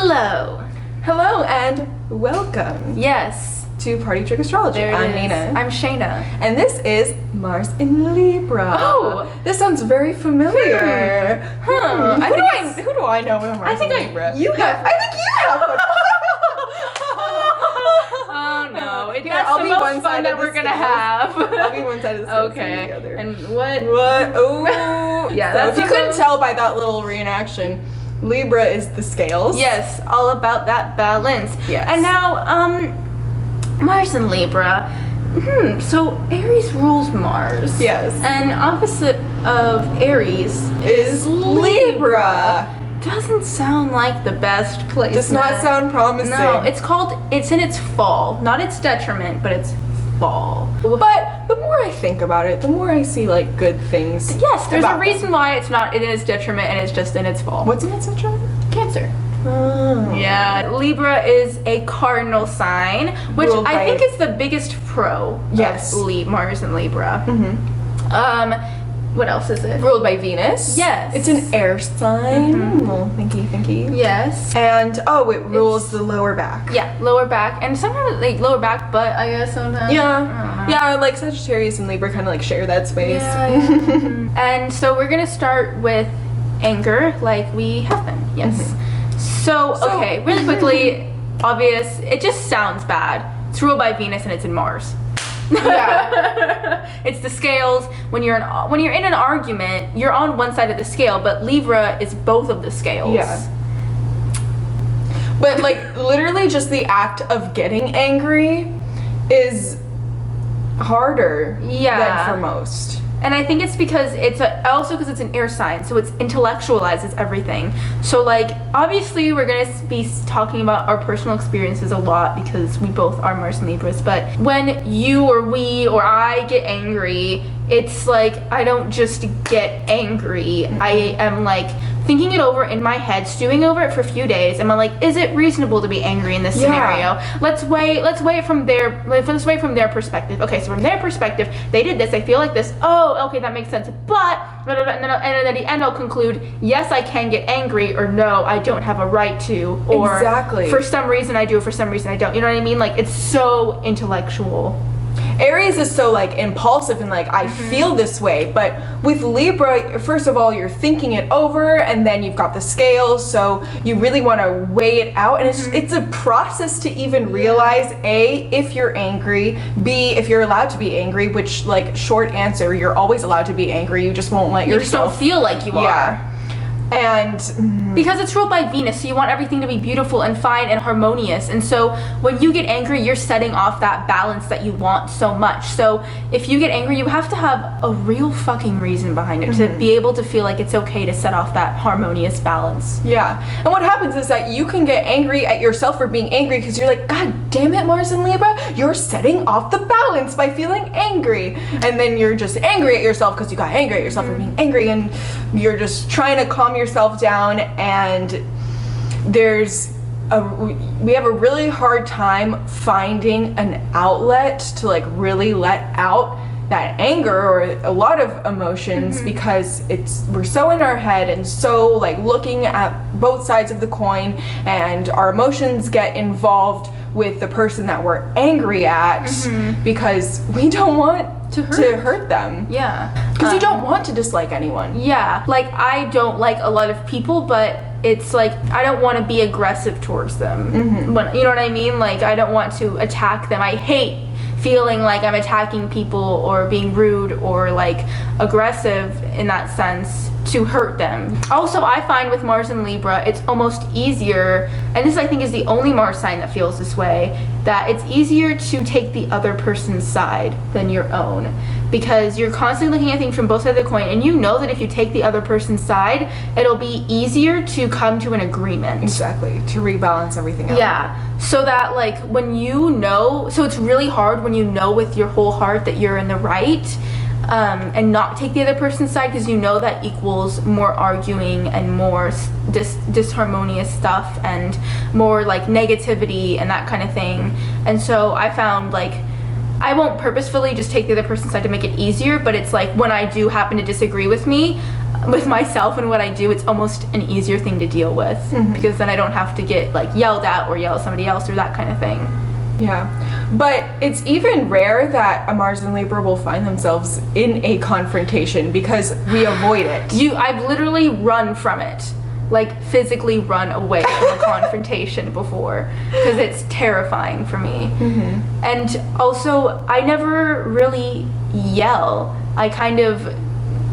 Hello. Hello and welcome. Yes. To Party Trick Astrology. I'm Nina. I'm Shaina. And this is Mars in Libra. Oh! This sounds very familiar. Who do I know with Mars in Libra? You have. I think you have. Oh no. That's I'll the be most one fun that we're gonna have. I'll be one side of the scale. Okay. The other. And what? Oh. Yeah, So that's if you couldn't tell by that little reenaction, Libra is the scales. Yes, all about that balance. Yes. And now, Mars in Libra. So Aries rules Mars. Yes. And opposite of Aries Is Libra. Doesn't sound like the best place. Does not sound promising. No, it's in its fall. Not its detriment, but its fall. But the more I think about it, the more I see like good things. Yes, there's a about reason why it's not in its detriment and it's just in its fall. What's in its detriment? Cancer. Oh. Yeah, Libra is a cardinal sign, which Ruled I by- think is the biggest pro. Yes. Of Mars and Libra. Mm-hmm. What else is it? Ruled by Venus. Yes. It's an air sign. Well, thinky. Yes. And it rules the lower back. Yeah, lower back, and sometimes like lower back butt, I guess sometimes. Yeah, like Sagittarius and Libra kind of like share that space. Yeah. And so we're gonna start with anger, like we have been. Yes. So okay, really quickly, obvious. It just sounds bad. It's ruled by Venus and it's in Mars. Yeah. It's the scales. When you're in an argument, you're on one side of the scale, but Libra is both of the scales. Yeah. But like literally just the act of getting angry is harder than for most. And I think it's because it's an air sign, so it intellectualizes everything. So like obviously we're gonna be talking about our personal experiences a lot because we both are Mars and Libras, but when you or we or I get angry, it's like I don't just get angry. I am like thinking it over in my head, stewing over it for a few days, and I'm like, is it reasonable to be angry in this scenario? Let's weigh it from their perspective. Okay, so from their perspective, they did this, I feel like this. Oh, okay, that makes sense. But and then at the end I'll conclude, yes, I can get angry, or no, I don't have a right to, or exactly. For some reason I do, for some reason I don't. You know what I mean? Like it's so intellectual. Aries is so like impulsive and like I feel this way, but with Libra, first of all, you're thinking it over, and then you've got the scales, so you really want to weigh it out, and it's a process to even realize A, if you're angry, B, if you're allowed to be angry, which like short answer, you're always allowed to be angry, you just won't let You just yourself don't feel like you are. And because it's ruled by Venus, so you want everything to be beautiful and fine and harmonious, and so when you get angry, you're setting off that balance that you want so much. So if you get angry, you have to have a real fucking reason behind it to be able to feel like it's okay to set off that harmonious balance. Yeah, and what happens is that you can get angry at yourself for being angry because you're like, God damn it, Mars and Libra, you're setting off the balance by feeling angry, and then you're just angry at yourself because you got angry at yourself for being angry, and you're just trying to calm yourself down, and we have a really hard time finding an outlet to like really let out that anger or a lot of emotions because we're so in our head and so like looking at both sides of the coin, and our emotions get involved with the person that we're angry at because we don't want to hurt them. Yeah. Because you don't want to dislike anyone. Yeah. Like, I don't like a lot of people, but it's like, I don't want to be aggressive towards them. When, you know what I mean? Like, I don't want to attack them. I hate feeling like I'm attacking people or being rude or like aggressive in that sense to hurt them. Also, I find with Mars and Libra, it's almost easier, and this I think is the only Mars sign that feels this way, that it's easier to take the other person's side than your own, because you're constantly looking at things from both sides of the coin, and you know that if you take the other person's side, it'll be easier to come to an agreement. Exactly, to rebalance everything out. Yeah, so that like when you know, so it's really hard when you know with your whole heart that you're in the right, and not take the other person's side, because you know that equals more arguing and more disharmonious stuff and more like negativity and that kind of thing. And so I found like I won't purposefully just take the other person's side to make it easier, but it's like when I do happen to disagree with me, with myself and what I do, it's almost an easier thing to deal with because then I don't have to get like yelled at or yell at somebody else or that kind of thing. Yeah, but it's even rare that a Mars and Libra will find themselves in a confrontation because we avoid it. I've literally run from it, like physically run away from a confrontation before because it's terrifying for me. And also, I never really yell.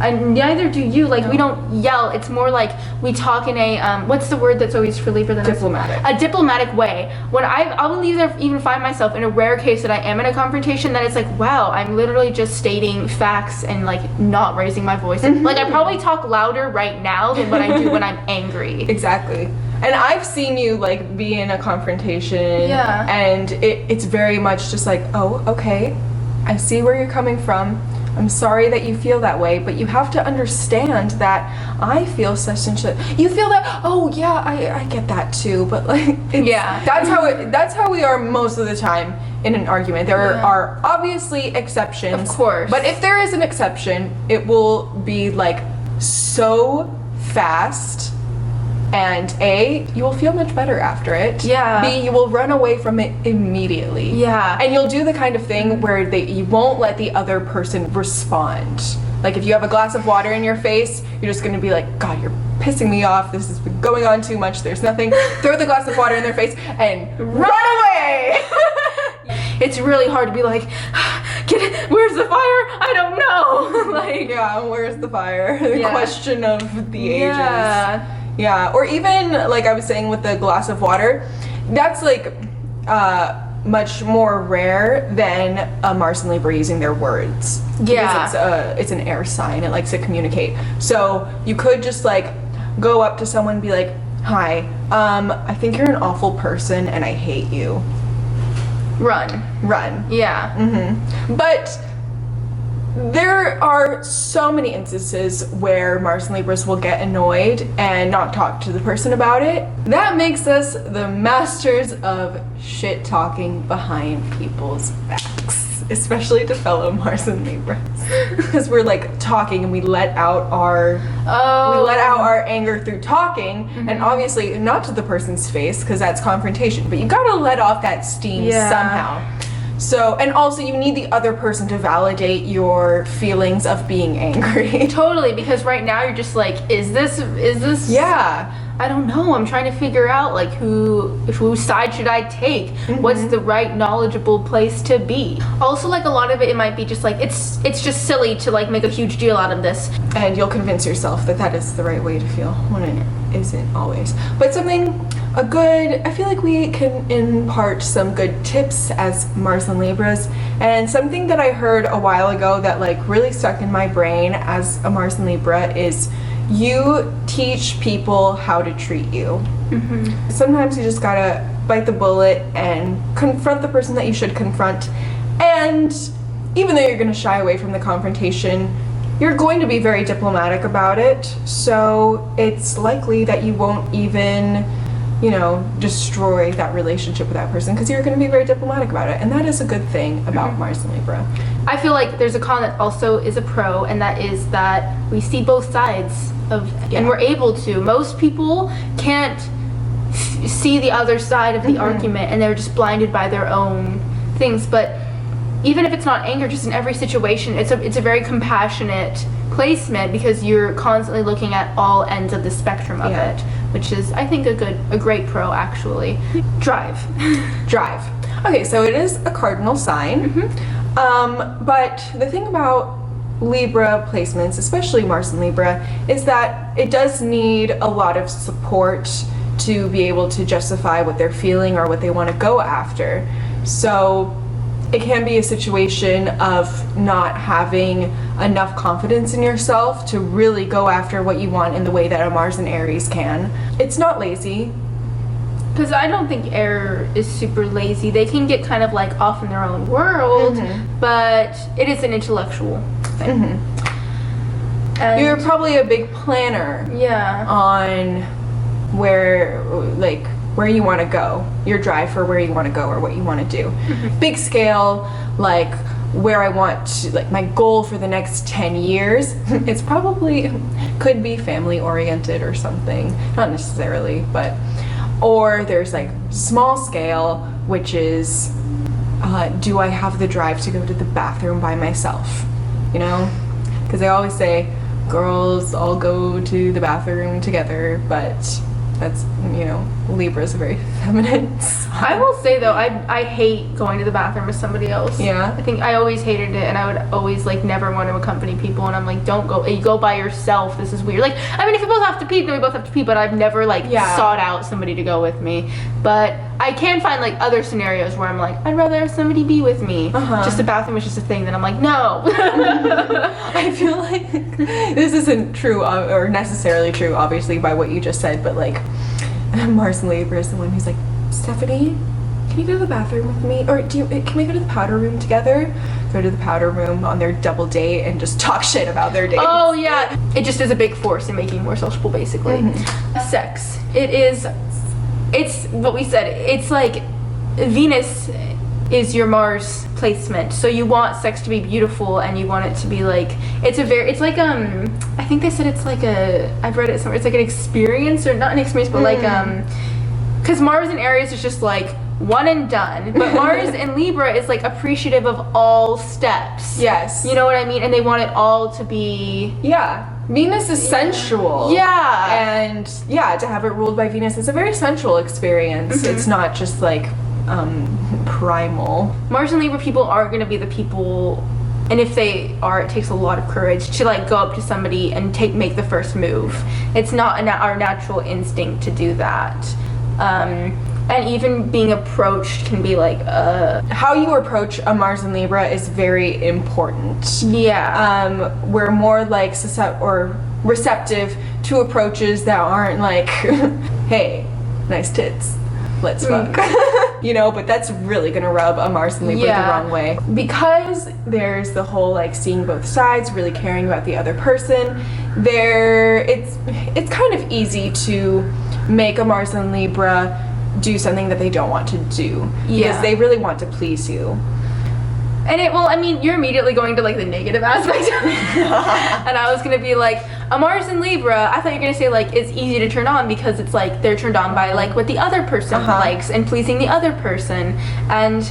And neither do you. Like, we don't yell. It's more like we talk in a, what's the word that's always for Libra? Diplomatic. A diplomatic way. When I will even find myself in a rare case that I am in a confrontation that it's like, wow, I'm literally just stating facts and like not raising my voice. Like, I probably talk louder right now than what I do when I'm angry. Exactly. And I've seen you like be in a confrontation. Yeah. And it's very much just like, oh, okay, I see where you're coming from. I'm sorry that you feel that way, but you have to understand that I feel such and such. You feel that? Oh yeah, I get that too. But like, that's how we are most of the time in an argument. There are obviously exceptions, of course. But if there is an exception, it will be like so fast. And A, you will feel much better after it. Yeah. B, you will run away from it immediately. Yeah. And you'll do the kind of thing where you won't let the other person respond. Like if you have a glass of water in your face, you're just gonna be like, God, you're pissing me off. This has been going on too much. There's nothing. Throw the glass of water in their face and run away. It's really hard to be like, where's the fire? I don't know. Like, yeah, where's the fire? The question of the ages. Yeah. Yeah, or even like I was saying with the glass of water, that's like much more rare than a Mars and Libra using their words. Yeah. Because it's an air sign, it likes to communicate. So you could just like go up to someone and be like, hi, I think you're an awful person and I hate you. Run. Yeah. But there are so many instances where Mars and Libras will get annoyed and not talk to the person about it. That makes us the masters of shit talking behind people's backs, especially to fellow Mars and Libras. Because we're like talking and we let out our anger through talking, and obviously not to the person's face because that's confrontation, but you gotta let off that steam somehow. So, and also you need the other person to validate your feelings of being angry. Totally, because right now you're just like, is this? Yeah. I don't know. I'm trying to figure out like whose side should I take? What's the right knowledgeable place to be? Also, like a lot of it might be just like it's just silly to like make a huge deal out of this. And you'll convince yourself that that is the right way to feel when it isn't always. But I feel like we can impart some good tips as Mars and Libras. And something that I heard a while ago that like really stuck in my brain as a Mars and Libra is you teach people how to treat you. Sometimes you just gotta bite the bullet and confront the person that you should confront. And even though you're gonna shy away from the confrontation, you're going to be very diplomatic about it. So it's likely that you won't even, destroy that relationship with that person because you're going to be very diplomatic about it. And that is a good thing about Mars and Libra. I feel like there's a con that also is a pro, and that is that we see both sides and we're able to. Most people can't see the other side of the argument, and they're just blinded by their own things. But even if it's not anger, just in every situation, it's a very compassionate placement because you're constantly looking at all ends of the spectrum of it, which is, I think, a great pro actually. Drive. Okay, so it is a cardinal sign. But the thing about Libra placements, especially Mars and Libra, is that it does need a lot of support to be able to justify what they're feeling or what they want to go after. So it can be a situation of not having enough confidence in yourself to really go after what you want in the way that a Mars and Aries can. It's not lazy. Because I don't think air is super lazy. They can get kind of like off in their own world, but it is an intellectual thing. And you're probably a big planner on where you want to go, your drive for where you want to go or what you want to do. Big scale, like where I want to, like my goal for the next 10 years, it's probably could be family oriented or something, not necessarily, but, or there's like small scale, which is, do I have the drive to go to the bathroom by myself? You know, because they always say girls all go to the bathroom together, but that's, you know, Libra's a very feminine sign. I will say though, I hate going to the bathroom with somebody else. Yeah. I think I always hated it, and I would always like never want to accompany people, and I'm like, don't go. You go by yourself. This is weird. Like, I mean, if we both have to pee, then we both have to pee. But I've never like sought out somebody to go with me. But I can find like other scenarios where I'm like, I'd rather have somebody be with me. Just the bathroom is just a thing. Then I'm like, no. I feel like this isn't true or necessarily true, obviously, by what you just said, but like Mars and Libra is the one who's like, Stephanie, can you go to the bathroom with me? Or can we go to the powder room together? Go to the powder room on their double date and just talk shit about their date. Oh yeah. It just is a big force in making you more sociable, basically. Sex. It's what we said. It's like Venus is your Mars placement. So you want sex to be beautiful, and you want it to be like, it's like I think they said it's like I've read it somewhere, it's like an experience, or not an experience, but like because Mars in Aries is just like one and done, but Mars in Libra is like appreciative of all steps. Yes. You know what I mean? And they want it all to be... Yeah. Venus is sensual. Yeah. And yeah, to have it ruled by Venus is a very sensual experience. It's not just like primal. Mars and Libra people are going to be the people, and if they are, it takes a lot of courage to like go up to somebody and make the first move. It's not our natural instinct to do that. And even being approached can be like how you approach a Mars and Libra is very important. Yeah. We're more like receptive to approaches that aren't like, hey, nice tits, let's fuck. You know, but that's really gonna rub a Mars and Libra the wrong way. Because there's the whole like seeing both sides, really caring about the other person. It's kind of easy to make a Mars and Libra do something that they don't want to do, because they really want to please you. And I mean, you're immediately going to like the negative aspect of it. And I was gonna be like, a Mars in Libra, I thought you were gonna say like it's easy to turn on because it's like they're turned on by like what the other person likes and pleasing the other person. And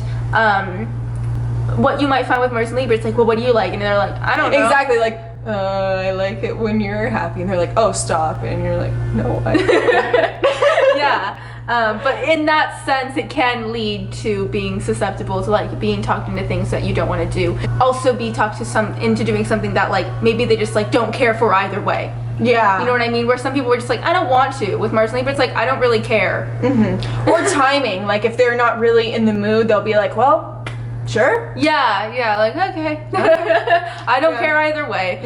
what you might find with Mars and Libra, it's like, well, what do you like? And they're like, I don't know. Exactly, like, I like it when you're happy. And they're like, oh, stop. And you're like, no, I don't. Yeah. But in that sense, it can lead to being susceptible to like being talked into things that you don't want to do. Also be talked into doing something that like maybe they just like don't care for either way. Yeah. You know what I mean? Where some people were just like, I don't want to. With Mars and Libra, it's like, I don't really care. Or timing. Like if they're not really in the mood, they'll be like, well, sure. Yeah, like, okay. I don't care either way.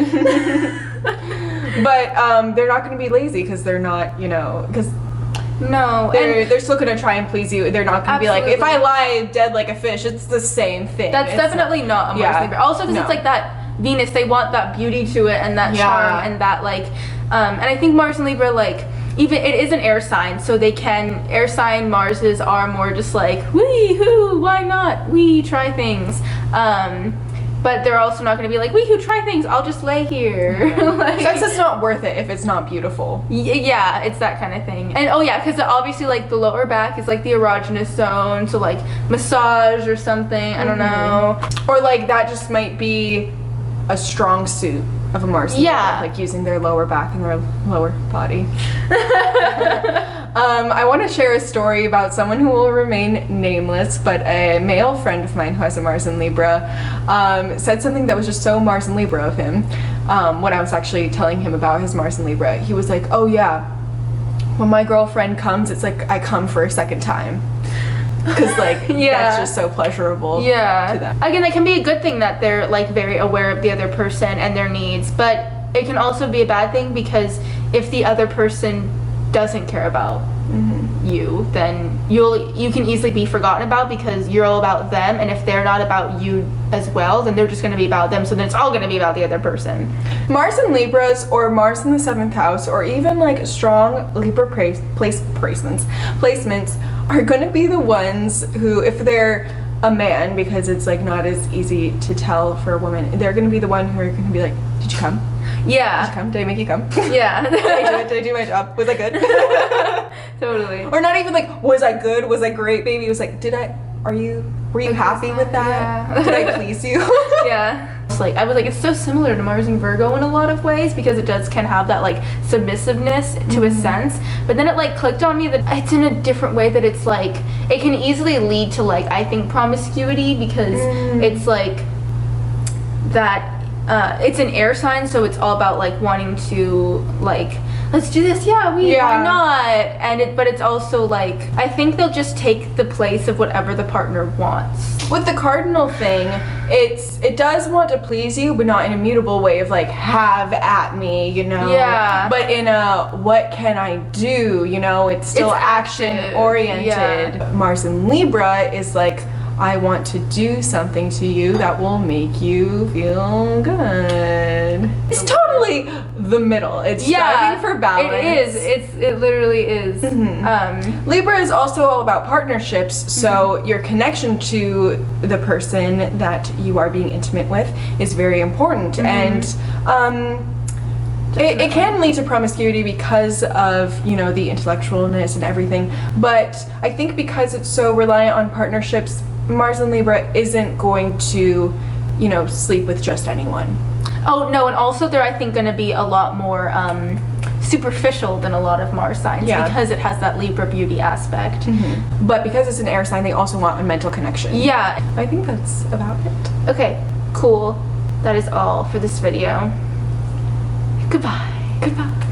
But they're not going to be lazy because they're not, you know, because no, they're still gonna try and please you. They're not gonna be like, if I lie dead like a fish, it's the same thing. That's definitely not a Mars and Libra. Also, because it's like that Venus, they want that beauty to it and that charm and that like, and I think Mars and Libra, like, even it is an air sign, so they can, air sign Marses are more just like, wee-hoo, why not? We try things. But they're also not going to be like, we could try things, I'll just lay here. Like, sex is not worth it if it's not beautiful. Yeah, it's that kind of thing. And oh yeah, because obviously like the lower back is like the erogenous zone, so like massage or something, I don't know. Or like that just might be a strong suit of a Mars. Like using their lower back and their lower body. I want to share a story about someone who will remain nameless, but a male friend of mine who has a Mars and Libra said something that was just so Mars and Libra of him. When I was actually telling him about his Mars and Libra, he was like, oh yeah, when my girlfriend comes, it's like I come for a second time. Because like that's just so pleasurable to them. Again, that can be a good thing that they're like very aware of the other person and their needs, but it can also be a bad thing because if the other person doesn't care about you, then you can easily be forgotten about because you're all about them, and if they're not about you as well, then they're just going to be about them, so then it's all going to be about the other person. Mars and Libras, or Mars in the 7th house, or even like strong Libra placements are going to be the ones who, if they're a man, because it's like not as easy to tell for a woman. They're gonna be the one who are gonna be like, did you come? Did you Yeah. come? Did I make you come? Yeah. Did I do it? Did I do my job? Was I good? Totally. Or not even like, was I good? Was I great, baby? It was like, were you happy with that? Yeah. Did I please you? Yeah. It's like, I was like, it's so similar to Mars and Virgo in a lot of ways, because it does kind of have that like submissiveness to a sense, but then it like clicked on me that it's in a different way, that it's like it can easily lead to like, I think, promiscuity, because it's like that it's an air sign, so it's all about like wanting to like, let's do this, why not, and but it's also like, I think they'll just take the place of whatever the partner wants. With the cardinal thing, it does want to please you, but not in a mutable way of like, have at me, you know? Yeah. But in a, what can I do, you know? It's still It's active. action oriented. Yeah. Mars in Libra is like, I want to do something to you that will make you feel good. It's totally the middle. It's striving for balance. It is. It literally is. Libra is also all about partnerships, so your connection to the person that you are being intimate with is very important, and it can lead to promiscuity because of, you know, the intellectualness and everything, but I think because it's so reliant on partnerships, Mars in Libra isn't going to, you know, sleep with just anyone. Oh no, and also they're, I think, going to be a lot more superficial than a lot of Mars signs, because it has that Libra beauty aspect. But because it's an air sign, they also want a mental connection. Yeah. I think that's about it. Okay, cool. That is all for this video. Goodbye. Goodbye.